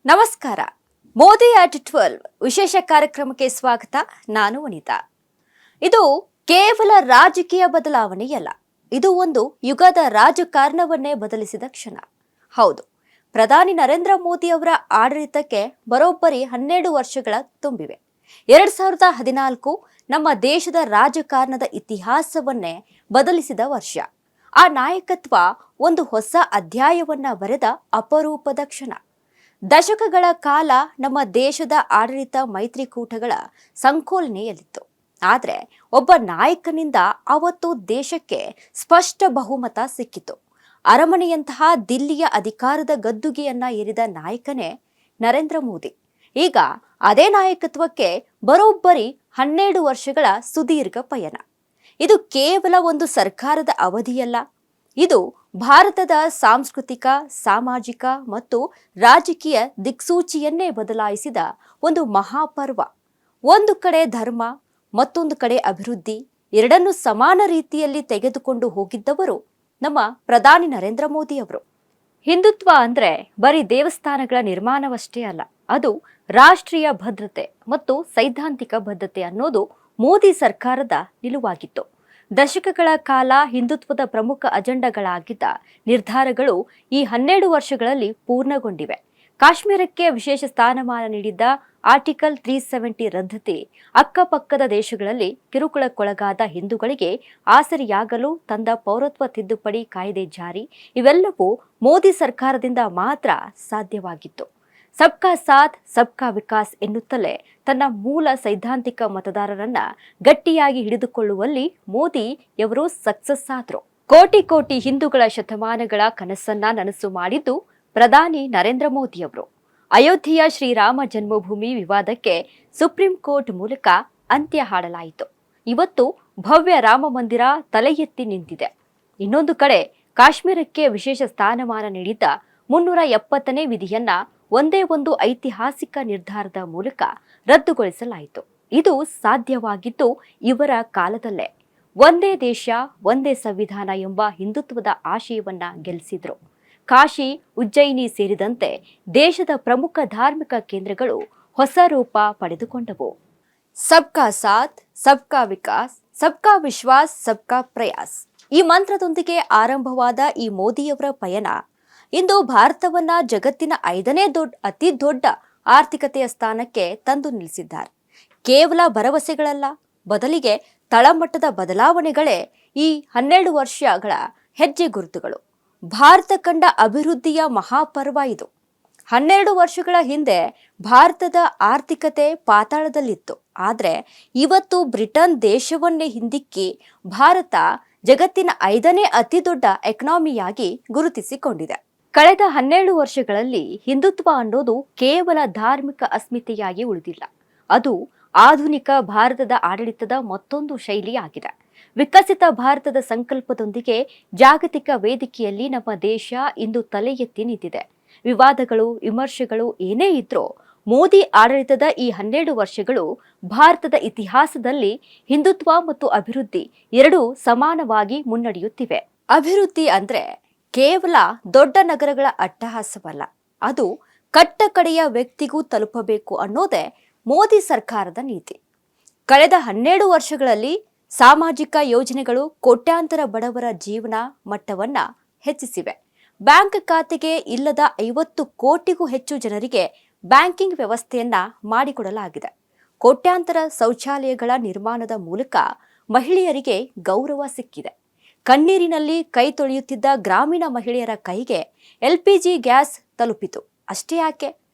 ನಮಸ್ಕಾರ. ಮೋದಿ ಆಟ್ 12 ವಿಶೇಷ ಕಾರ್ಯಕ್ರಮಕ್ಕೆ ಸ್ವಾಗತ. ನಾನು ವನಿತಾ. ಇದು ಕೇವಲ ರಾಜಕೀಯ ಬದಲಾವಣೆಯಲ್ಲ, ಇದು ಒಂದು ಯುಗದ ರಾಜಕಾರಣವನ್ನೇ ಬದಲಿಸಿದ ಕ್ಷಣ. ಹೌದು, ಪ್ರಧಾನಿ ನರೇಂದ್ರ ಮೋದಿ ಅವರ ಆಡಳಿತಕ್ಕೆ ಬರೋಬ್ಬರಿ 12 ವರ್ಷಗಳ ತುಂಬಿವೆ. 2014 ನಮ್ಮ ದೇಶದ ರಾಜಕಾರಣದ ಇತಿಹಾಸವನ್ನೇ ಬದಲಿಸಿದ ವರ್ಷ. ಆ ನಾಯಕತ್ವ ಒಂದು ಹೊಸ ಅಧ್ಯಾಯವನ್ನ ಬರೆದ ಅಪರೂಪದ ಕ್ಷಣ. ದಶಕಗಳ ಕಾಲ ನಮ್ಮ ದೇಶದ ಆಡಳಿತ ಮೈತ್ರಿಕೂಟಗಳ ಸಂಕೋಲನೆಯಲ್ಲಿತ್ತು. ಆದರೆ ಒಬ್ಬ ನಾಯಕನಿಂದ ಅವತ್ತು ದೇಶಕ್ಕೆ ಸ್ಪಷ್ಟ ಬಹುಮತ ಸಿಕ್ಕಿತು. ಅರಮನೆಯಂತಹ ದಿಲ್ಲಿಯ ಅಧಿಕಾರದ ಗದ್ದುಗೆಯನ್ನ ಏರಿದ ನಾಯಕನೇ ನರೇಂದ್ರ ಮೋದಿ. ಈಗ ಅದೇ ನಾಯಕತ್ವಕ್ಕೆ ಬರೋಬ್ಬರಿ 12 ವರ್ಷಗಳ ಸುದೀರ್ಘ ಪಯಣ. ಇದು ಕೇವಲ ಒಂದು ಸರ್ಕಾರದ ಅವಧಿಯಲ್ಲ, ಇದು ಭಾರತದ ಸಾಂಸ್ಕೃತಿಕ, ಸಾಮಾಜಿಕ ಮತ್ತು ರಾಜಕೀಯ ದಿಕ್ಸೂಚಿಯನ್ನೇ ಬದಲಾಯಿಸಿದ ಒಂದು ಮಹಾಪರ್ವ. ಒಂದು ಕಡೆ ಧರ್ಮ, ಮತ್ತೊಂದು ಕಡೆ ಅಭಿವೃದ್ಧಿ, ಎರಡನ್ನೂ ಸಮಾನ ರೀತಿಯಲ್ಲಿ ತೆಗೆದುಕೊಂಡು ಹೋಗಿದ್ದವರು ನಮ್ಮ ಪ್ರಧಾನಿ ನರೇಂದ್ರ ಮೋದಿ ಅವರು. ಹಿಂದುತ್ವ ಅಂದ್ರೆ ಬರೀ ದೇವಸ್ಥಾನಗಳ ನಿರ್ಮಾಣವಷ್ಟೇ ಅಲ್ಲ, ಅದು ರಾಷ್ಟ್ರೀಯ ಭದ್ರತೆ ಮತ್ತು ಸೈದ್ಧಾಂತಿಕ ಬದ್ಧತೆ ಅನ್ನೋದು ಮೋದಿ ಸರ್ಕಾರದ ನಿಲುವಾಗಿತ್ತು. ದಶಕಗಳ ಕಾಲ ಹಿಂದುತ್ವದ ಪ್ರಮುಖ ಅಜೆಂಡಾಗಳಾಗಿದ್ದ ನಿರ್ಧಾರಗಳು ಈ 12 ವರ್ಷಗಳಲ್ಲಿ ಪೂರ್ಣಗೊಂಡಿವೆ. ಕಾಶ್ಮೀರಕ್ಕೆ ವಿಶೇಷ ಸ್ಥಾನಮಾನ ನೀಡಿದ್ದ ಆರ್ಟಿಕಲ್ 370 ರದ್ದತಿ, ಅಕ್ಕಪಕ್ಕದ ದೇಶಗಳಲ್ಲಿ ಕಿರುಕುಳಕ್ಕೊಳಗಾದ ಹಿಂದೂಗಳಿಗೆ ಆಸರೆಯಾಗಲು ತಂದ ಪೌರತ್ವ ತಿದ್ದುಪಡಿ ಕಾಯ್ದೆ ಜಾರಿ, ಇವೆಲ್ಲವೂ ಮೋದಿ ಸರ್ಕಾರದಿಂದ ಮಾತ್ರ ಸಾಧ್ಯವಾಗಿತ್ತು. ಸಬ್ಕಾ ಸಾಥ್ ಸಬ್ಕಾ ವಿಕಾಸ್ ಎನ್ನುತ್ತಲೇ ತನ್ನ ಮೂಲ ಸೈದ್ಧಾಂತಿಕ ಮತದಾರರನ್ನ ಗಟ್ಟಿಯಾಗಿ ಹಿಡಿದುಕೊಳ್ಳುವಲ್ಲಿ ಮೋದಿಯವರು ಸಕ್ಸಸ್ ಆದ್ರು. ಕೋಟಿ ಕೋಟಿ ಹಿಂದೂಗಳ ಶತಮಾನಗಳ ಕನಸನ್ನ ನನಸು ಮಾಡಿದ್ದು ಪ್ರಧಾನಿ ನರೇಂದ್ರ ಮೋದಿಯವರು. ಅಯೋಧ್ಯೆಯ ಶ್ರೀರಾಮ ಜನ್ಮಭೂಮಿ ವಿವಾದಕ್ಕೆ ಸುಪ್ರೀಂ ಕೋರ್ಟ್ ಮೂಲಕ ಅಂತ್ಯ ಹಾಡಲಾಯಿತು. ಇವತ್ತು ಭವ್ಯ ರಾಮ ಮಂದಿರ ತಲೆ ಎತ್ತಿ ನಿಂತಿದೆ. ಇನ್ನೊಂದು ಕಡೆ ಕಾಶ್ಮೀರಕ್ಕೆ ವಿಶೇಷ ಸ್ಥಾನಮಾನ ನೀಡಿದ್ದ 370ನೇ ವಿಧಿಯನ್ನ ಒಂದೇ ಒಂದು ಐತಿಹಾಸಿಕ ನಿರ್ಧಾರದ ಮೂಲಕ ರದ್ದುಗೊಳಿಸಲಾಯಿತು. ಇದು ಸಾಧ್ಯವಾಗಿದ್ದು ಇವರ ಕಾಲದಲ್ಲೇ. ಒಂದೇ ದೇಶ ಒಂದೇ ಸಂವಿಧಾನ ಎಂಬ ಹಿಂದುತ್ವದ ಆಶಯವನ್ನ ಗೆಲ್ಲಿಸಿದ್ರು. ಕಾಶಿ, ಉಜ್ಜಯಿನಿ ಸೇರಿದಂತೆ ದೇಶದ ಪ್ರಮುಖ ಧಾರ್ಮಿಕ ಕೇಂದ್ರಗಳು ಹೊಸ ರೂಪ ಪಡೆದುಕೊಂಡವು. ಸಬ್ಕಾ ಸಾಥ್ ಸಬ್ಕಾ ವಿಕಾಸ್, ಸಬ್ಕಾ ವಿಶ್ವಾಸ್, ಸಬ್ಕಾ ಪ್ರಯಾಸ್ ಈ ಮಂತ್ರದೊಂದಿಗೆ ಆರಂಭವಾದ ಈ ಮೋದಿಯವರ ಪಯಣ ಇಂದು ಭಾರತವನ್ನ ಜಗತ್ತಿನ 5ನೇ ಅತಿ ದೊಡ್ಡ ಆರ್ಥಿಕತೆಯ ಸ್ಥಾನಕ್ಕೆ ತಂದು ನಿಲ್ಲಿಸಿದ್ದಾರೆ. ಕೇವಲ ಭರವಸೆಗಳಲ್ಲ, ಬದಲಿಗೆ ತಳಮಟ್ಟದ ಬದಲಾವಣೆಗಳೇ ಈ 12 ವರ್ಷಗಳ ಹೆಜ್ಜೆ ಗುರುತುಗಳು. ಭಾರತ ಕಂಡ ಅಭಿವೃದ್ಧಿಯ ಮಹಾಪರ್ವ ಇದು. 12 ವರ್ಷಗಳ ಹಿಂದೆ ಭಾರತದ ಆರ್ಥಿಕತೆ ಪಾತಾಳದಲ್ಲಿತ್ತು. ಆದರೆ ಇವತ್ತು ಬ್ರಿಟನ್ ದೇಶವನ್ನೇ ಹಿಂದಿಕ್ಕಿ ಭಾರತ ಜಗತ್ತಿನ 5ನೇ ಅತಿ ದೊಡ್ಡ ಎಕಾನಮಿಯಾಗಿ ಗುರುತಿಸಿಕೊಂಡಿದೆ. ಕಳೆದ 12 ವರ್ಷಗಳಲ್ಲಿ ಹಿಂದುತ್ವ ಅನ್ನೋದು ಕೇವಲ ಧಾರ್ಮಿಕ ಅಸ್ಮಿತೆಯಾಗಿ ಉಳಿದಿಲ್ಲ, ಅದು ಆಧುನಿಕ ಭಾರತದ ಆಡಳಿತದ ಮತ್ತೊಂದು ಶೈಲಿಯಾಗಿದೆ. ವಿಕಸಿತ ಭಾರತದ ಸಂಕಲ್ಪದೊಂದಿಗೆ ಜಾಗತಿಕ ವೇದಿಕೆಯಲ್ಲಿ ನಮ್ಮ ದೇಶ ಇಂದು ತಲೆ ಎತ್ತಿ ನಿಂತಿದೆ. ವಿವಾದಗಳು, ವಿಮರ್ಶೆಗಳು ಏನೇ ಇದ್ರೂ ಮೋದಿ ಆಡಳಿತದ ಈ 12 ವರ್ಷಗಳು ಭಾರತದ ಇತಿಹಾಸದಲ್ಲಿ ಹಿಂದುತ್ವ ಮತ್ತು ಅಭಿವೃದ್ಧಿ ಎರಡೂ ಸಮಾನವಾಗಿ ಮುನ್ನಡೆಯುತ್ತಿವೆ. ಅಭಿವೃದ್ಧಿ ಅಂದ್ರೆ ಕೇವಲ ದೊಡ್ಡ ನಗರಗಳ ಅಟ್ಟಹಾಸವಲ್ಲ, ಅದು ಕಟ್ಟಕಡೆಯ ವ್ಯಕ್ತಿಗೂ ತಲುಪಬೇಕು ಅನ್ನೋದೇ ಮೋದಿ ಸರ್ಕಾರದ ನೀತಿ. ಕಳೆದ 12 ವರ್ಷಗಳಲ್ಲಿ ಸಾಮಾಜಿಕ ಯೋಜನೆಗಳು ಕೋಟ್ಯಾಂತರ ಬಡವರ ಜೀವನ ಮಟ್ಟವನ್ನ ಹೆಚ್ಚಿಸಿವೆ. ಬ್ಯಾಂಕ್ ಖಾತೆಗೆ ಇಲ್ಲದ 50 ಕೋಟಿಗೂ ಹೆಚ್ಚು ಜನರಿಗೆ ಬ್ಯಾಂಕಿಂಗ್ ವ್ಯವಸ್ಥೆಯನ್ನ ಮಾಡಿಕೊಡಲಾಗಿದೆ. ಕೋಟ್ಯಾಂತರ ಶೌಚಾಲಯಗಳ ನಿರ್ಮಾಣದ ಮೂಲಕ ಮಹಿಳೆಯರಿಗೆ ಗೌರವ ಸಿಕ್ಕಿದೆ. ಕಣ್ಣೀರಿನಲ್ಲಿ ಕೈ ತೊಳೆಯುತ್ತಿದ್ದ ಗ್ರಾಮೀಣ ಮಹಿಳೆಯರ ಕೈಗೆ LPG ಗ್ಯಾಸ್ ತಲುಪಿತು. ಅಷ್ಟೇ ಯಾಕೆ,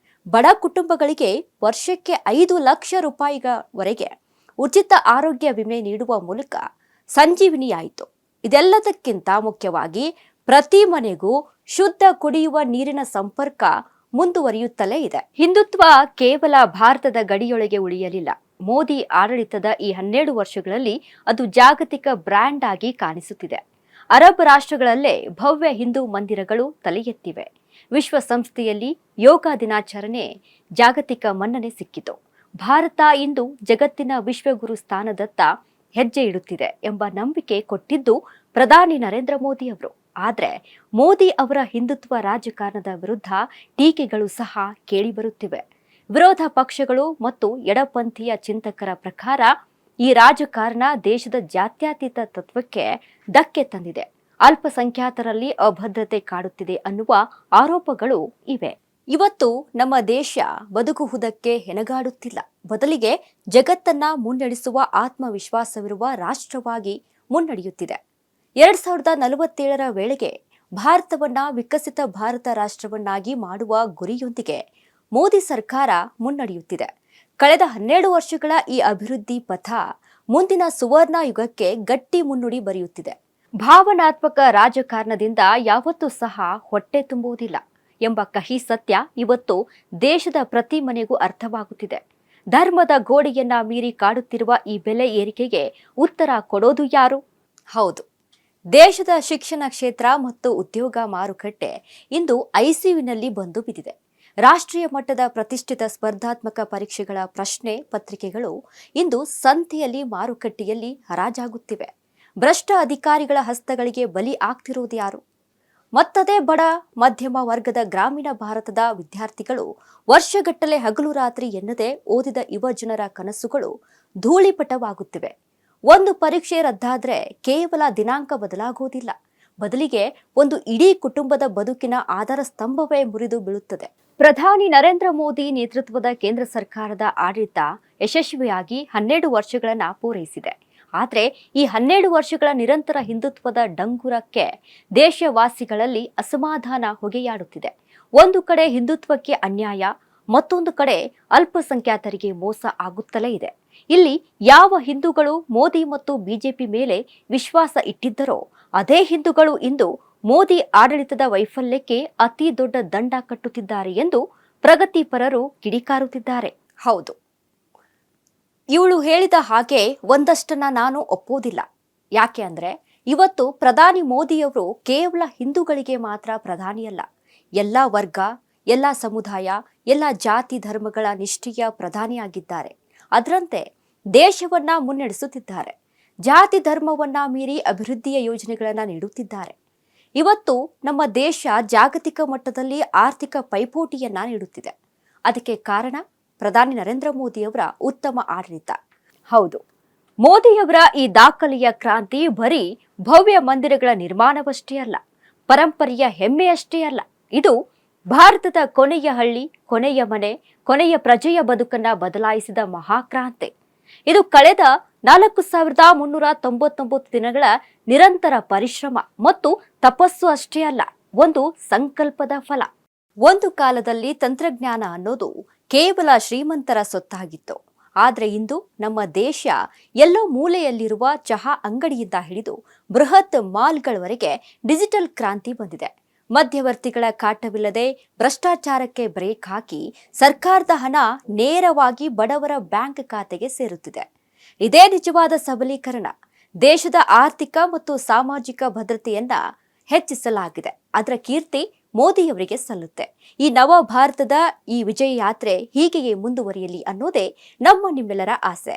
ಬಡ ಕುಟುಂಬಗಳಿಗೆ ವರ್ಷಕ್ಕೆ 5 ಲಕ್ಷ ರೂಪಾಯಿವರೆಗೆ ಉಚಿತ ಆರೋಗ್ಯ ವಿಮೆ ನೀಡುವ ಮೂಲಕ ಸಂಜೀವಿನಿಯಾಯಿತು. ಇದೆಲ್ಲದಕ್ಕಿಂತ ಮುಖ್ಯವಾಗಿ ಪ್ರತಿ ಮನೆಗೂ ಶುದ್ಧ ಕುಡಿಯುವ ನೀರಿನ ಸಂಪರ್ಕ ಮುಂದುವರಿಯುತ್ತಲೇ ಇದೆ. ಹಿಂದುತ್ವ ಕೇವಲ ಭಾರತದ ಗಡಿಯೊಳಗೆ ಉಳಿಯಲಿಲ್ಲ. ಮೋದಿ ಆಡಳಿತದ ಈ 12 ವರ್ಷಗಳಲ್ಲಿ ಅದು ಜಾಗತಿಕ ಬ್ರ್ಯಾಂಡ್ ಆಗಿ ಕಾಣಿಸುತ್ತಿದೆ. ಅರಬ್ ರಾಷ್ಟ್ರಗಳಲ್ಲೇ ಭವ್ಯ ಹಿಂದೂ ಮಂದಿರಗಳು ತಲೆ ಎತ್ತಿವೆ. ವಿಶ್ವಸಂಸ್ಥೆಯಲ್ಲಿ ಯೋಗ ದಿನಾಚರಣೆ ಜಾಗತಿಕ ಮನ್ನಣೆ ಸಿಕ್ಕಿತು. ಭಾರತ ಇಂದು ಜಗತ್ತಿನ ವಿಶ್ವಗುರು ಸ್ಥಾನದತ್ತ ಹೆಜ್ಜೆ ಇಡುತ್ತಿದೆ ಎಂಬ ನಂಬಿಕೆ ಕೊಟ್ಟಿದ್ದು ಪ್ರಧಾನಿ ನರೇಂದ್ರ ಮೋದಿ ಅವರು. ಆದರೆ ಮೋದಿ ಅವರ ಹಿಂದುತ್ವ ರಾಜಕಾರಣದ ವಿರುದ್ಧ ಟೀಕೆಗಳು ಸಹ ಕೇಳಿಬರುತ್ತಿವೆ. ವಿರೋಧ ಪಕ್ಷಗಳು ಮತ್ತು ಎಡಪಂಥೀಯ ಚಿಂತಕರ ಪ್ರಕಾರ ಈ ರಾಜಕಾರಣ ದೇಶದ ಜಾತ್ಯತೀತ ತತ್ವಕ್ಕೆ ಧಕ್ಕೆ ತಂದಿದೆ, ಅಲ್ಪಸಂಖ್ಯಾತರಲ್ಲಿ ಅಭದ್ರತೆ ಕಾಡುತ್ತಿದೆ ಅನ್ನುವ ಆರೋಪಗಳು ಇವೆ. ಇವತ್ತು ನಮ್ಮ ದೇಶ ಬದುಕುವುದಕ್ಕೆ ಹೆಣಗಾಡುತ್ತಿಲ್ಲ, ಬದಲಿಗೆ ಜಗತ್ತನ್ನ ಮುನ್ನಡೆಸುವ ಆತ್ಮವಿಶ್ವಾಸವಿರುವ ರಾಷ್ಟ್ರವಾಗಿ ಮುನ್ನಡೆಯುತ್ತಿದೆ. 2047ರ ವೇಳೆಗೆ ಭಾರತವನ್ನ ವಿಕಸಿತ ಭಾರತ ರಾಷ್ಟ್ರವನ್ನಾಗಿ ಮಾಡುವ ಗುರಿಯೊಂದಿಗೆ ಮೋದಿ ಸರ್ಕಾರ ಮುನ್ನಡೆಯುತ್ತಿದೆ. ಕಳೆದ 12 ವರ್ಷಗಳ ಈ ಅಭಿವೃದ್ಧಿ ಪಥ ಮುಂದಿನ ಸುವರ್ಣ ಯುಗಕ್ಕೆ ಗಟ್ಟಿ ಮುನ್ನುಡಿ ಬರೆಯುತ್ತಿದೆ. ಭಾವನಾತ್ಮಕ ರಾಜಕಾರಣದಿಂದ ಯಾವತ್ತೂ ಸಹ ಹೊಟ್ಟೆ ತುಂಬುವುದಿಲ್ಲ ಎಂಬ ಕಹಿ ಸತ್ಯ ಇವತ್ತು ದೇಶದ ಪ್ರತಿ ಮನೆಗೂ ಅರ್ಥವಾಗುತ್ತಿದೆ. ಧರ್ಮದ ಗೋಡೆಯನ್ನ ಮೀರಿ ಕಾಡುತ್ತಿರುವ ಈ ಬೆಲೆ ಏರಿಕೆಗೆ ಉತ್ತರ ಕೊಡೋದು ಯಾರು? ಹೌದು, ದೇಶದ ಶಿಕ್ಷಣ ಕ್ಷೇತ್ರ ಮತ್ತು ಉದ್ಯೋಗ ಮಾರುಕಟ್ಟೆ ಇಂದು ಐಸಿಯುನಲ್ಲಿ ಬಂದು ಬಿದ್ದಿದೆ. ರಾಷ್ಟ್ರೀಯ ಮಟ್ಟದ ಪ್ರತಿಷ್ಠಿತ ಸ್ಪರ್ಧಾತ್ಮಕ ಪರೀಕ್ಷೆಗಳ ಪ್ರಶ್ನೆ ಪತ್ರಿಕೆಗಳು ಇಂದು ಸಂತೆಯಲ್ಲಿ ಮಾರುಕಟ್ಟೆಯಲ್ಲಿ ಹರಾಜಾಗುತ್ತಿವೆ. ಭ್ರಷ್ಟ ಅಧಿಕಾರಿಗಳ ಹಸ್ತಗಳಿಗೆ ಬಲಿ ಆಗ್ತಿರೋದು ಯಾರು? ಮತ್ತದೇ ಬಡ ಮಧ್ಯಮ ವರ್ಗದ ಗ್ರಾಮೀಣ ಭಾರತದ ವಿದ್ಯಾರ್ಥಿಗಳು ವರ್ಷಗಟ್ಟಲೆ ಹಗಲು ರಾತ್ರಿ ಎನ್ನದೇ ಓದಿದ ಯುವ ಜನರ ಕನಸುಗಳು ಧೂಳಿಪಟವಾಗುತ್ತಿವೆ. ಒಂದು ಪರೀಕ್ಷೆ ರದ್ದಾದ್ರೆ ಕೇವಲ ದಿನಾಂಕ ಬದಲಾಗುವುದಿಲ್ಲ, ಬದಲಿಗೆ ಒಂದು ಇಡೀ ಕುಟುಂಬದ ಬದುಕಿನ ಆಧಾರ ಸ್ತಂಭವೇ ಮುರಿದು ಬೀಳುತ್ತದೆ. ಪ್ರಧಾನಿ ನರೇಂದ್ರ ಮೋದಿ ನೇತೃತ್ವದ ಕೇಂದ್ರ ಸರ್ಕಾರದ ಆಡಳಿತ ಯಶಸ್ವಿಯಾಗಿ 12 ವರ್ಷಗಳನ್ನು ಪೂರೈಸಿದೆ. ಆದರೆ ಈ 12 ವರ್ಷಗಳ ನಿರಂತರ ಹಿಂದುತ್ವದ ಡಂಗುರಕ್ಕೆ ದೇಶವಾಸಿಗಳಲ್ಲಿ ಅಸಮಾಧಾನ ಹೊಗೆಯಾಡುತ್ತಿದೆ. ಒಂದು ಕಡೆ ಹಿಂದುತ್ವಕ್ಕೆ ಅನ್ಯಾಯ, ಮತ್ತೊಂದು ಕಡೆ ಅಲ್ಪಸಂಖ್ಯಾತರಿಗೆ ಮೋಸ ಆಗುತ್ತಲೇ ಇದೆ. ಇಲ್ಲಿ ಯಾವ ಹಿಂದೂಗಳು ಮೋದಿ ಮತ್ತು ಬಿಜೆಪಿ ಮೇಲೆ ವಿಶ್ವಾಸ ಇಟ್ಟಿದ್ದರೋ ಅದೇ ಹಿಂದೂಗಳು ಇಂದು ಮೋದಿ ಆಡಳಿತದ ವೈಫಲ್ಯಕ್ಕೆ ಅತಿ ದೊಡ್ಡ ದಂಡ ಕಟ್ಟುತ್ತಿದ್ದಾರೆ ಎಂದು ಪ್ರಗತಿಪರರು ಕಿಡಿಕಾರುತ್ತಿದ್ದಾರೆ. ಹೌದು, ಇವಳು ಹೇಳಿದ ಹಾಗೆ ಒಂದಷ್ಟನ್ನ ನಾನು ಒಪ್ಪೋದಿಲ್ಲ. ಯಾಕೆ ಅಂದ್ರೆ ಇವತ್ತು ಪ್ರಧಾನಿ ಮೋದಿಯವರು ಕೇವಲ ಹಿಂದೂಗಳಿಗೆ ಮಾತ್ರ ಪ್ರಧಾನಿಯಲ್ಲ, ಎಲ್ಲ ವರ್ಗ, ಎಲ್ಲ ಸಮುದಾಯ, ಎಲ್ಲ ಜಾತಿ ಧರ್ಮಗಳ ನಿಷ್ಠೆಯ ಪ್ರಧಾನಿಯಾಗಿದ್ದಾರೆ. ಅದರಂತೆ ದೇಶವನ್ನ ಮುನ್ನಡೆಸುತ್ತಿದ್ದಾರೆ. ಜಾತಿ ಧರ್ಮವನ್ನ ಮೀರಿ ಅಭಿವೃದ್ಧಿಯ ಯೋಜನೆಗಳನ್ನ ನೀಡುತ್ತಿದ್ದಾರೆ. ಇವತ್ತು ನಮ್ಮ ದೇಶ ಜಾಗತಿಕ ಮಟ್ಟದಲ್ಲಿ ಆರ್ಥಿಕ ಪೈಪೋಟಿಯನ್ನ ನೀಡುತ್ತಿದೆ. ಅದಕ್ಕೆ ಕಾರಣ ಪ್ರಧಾನಿ ನರೇಂದ್ರ ಮೋದಿಯವರ ಉತ್ತಮ ಆಡಳಿತ. ಹೌದು, ಮೋದಿಯವರ ಈ ದಾಖಲೆಯ ಕ್ರಾಂತಿ ಬರೀ ಭವ್ಯ ಮಂದಿರಗಳ ನಿರ್ಮಾಣವಷ್ಟೇ ಅಲ್ಲ, ಪರಂಪರೆಯ ಹೆಮ್ಮೆಯಷ್ಟೇ ಅಲ್ಲ, ಇದು ಭಾರತದ ಕೊನೆಯ ಹಳ್ಳಿ, ಕೊನೆಯ ಮನೆ, ಕೊನೆಯ ಪ್ರಜೆಯ ಬದುಕನ್ನ ಬದಲಾಯಿಸಿದ ಮಹಾಕ್ರಾಂತಿ. ಇದು ಕಳೆದ 4399 ದಿನಗಳ ನಿರಂತರ ಪರಿಶ್ರಮ ಮತ್ತು ತಪಸ್ಸು ಅಷ್ಟೇ ಅಲ್ಲ, ಒಂದು ಸಂಕಲ್ಪದ ಫಲ. ಒಂದು ಕಾಲದಲ್ಲಿ ತಂತ್ರಜ್ಞಾನ ಅನ್ನೋದು ಕೇವಲ ಶ್ರೀಮಂತರ ಸೊತ್ತಾಗಿತ್ತು. ಆದರೆ ಇಂದು ನಮ್ಮ ದೇಶ ಎಲ್ಲೋ ಮೂಲೆಯಲ್ಲಿರುವ ಚಹಾ ಅಂಗಡಿಯಿಂದ ಹಿಡಿದು ಬೃಹತ್ ಮಾಲ್ಗಳವರೆಗೆ ಡಿಜಿಟಲ್ ಕ್ರಾಂತಿ ಬಂದಿದೆ. ಮಧ್ಯವರ್ತಿಗಳ ಕಾಟವಿಲ್ಲದೆ ಭ್ರಷ್ಟಾಚಾರಕ್ಕೆ ಬ್ರೇಕ್ ಹಾಕಿ ಸರ್ಕಾರದ ಹಣ ನೇರವಾಗಿ ಬಡವರ ಬ್ಯಾಂಕ್ ಖಾತೆಗೆ ಸೇರುತ್ತಿದೆ. ಇದೇ ನಿಜವಾದ ಸಬಲೀಕರಣ. ದೇಶದ ಆರ್ಥಿಕ ಮತ್ತು ಸಾಮಾಜಿಕ ಭದ್ರತೆಯನ್ನ ಹೆಚ್ಚಿಸಲಾಗಿದೆ. ಅದರ ಕೀರ್ತಿ ಮೋದಿಯವರಿಗೆ ಸಲ್ಲುತ್ತೆ. ಈ ನವ ಭಾರತದ ಈ ವಿಜಯ ಯಾತ್ರೆ ಹೀಗೆಯೇ ಮುಂದುವರಿಯಲಿ ಅನ್ನೋದೇ ನಮ್ಮ ನಿಮ್ಮೆಲ್ಲರ ಆಸೆ.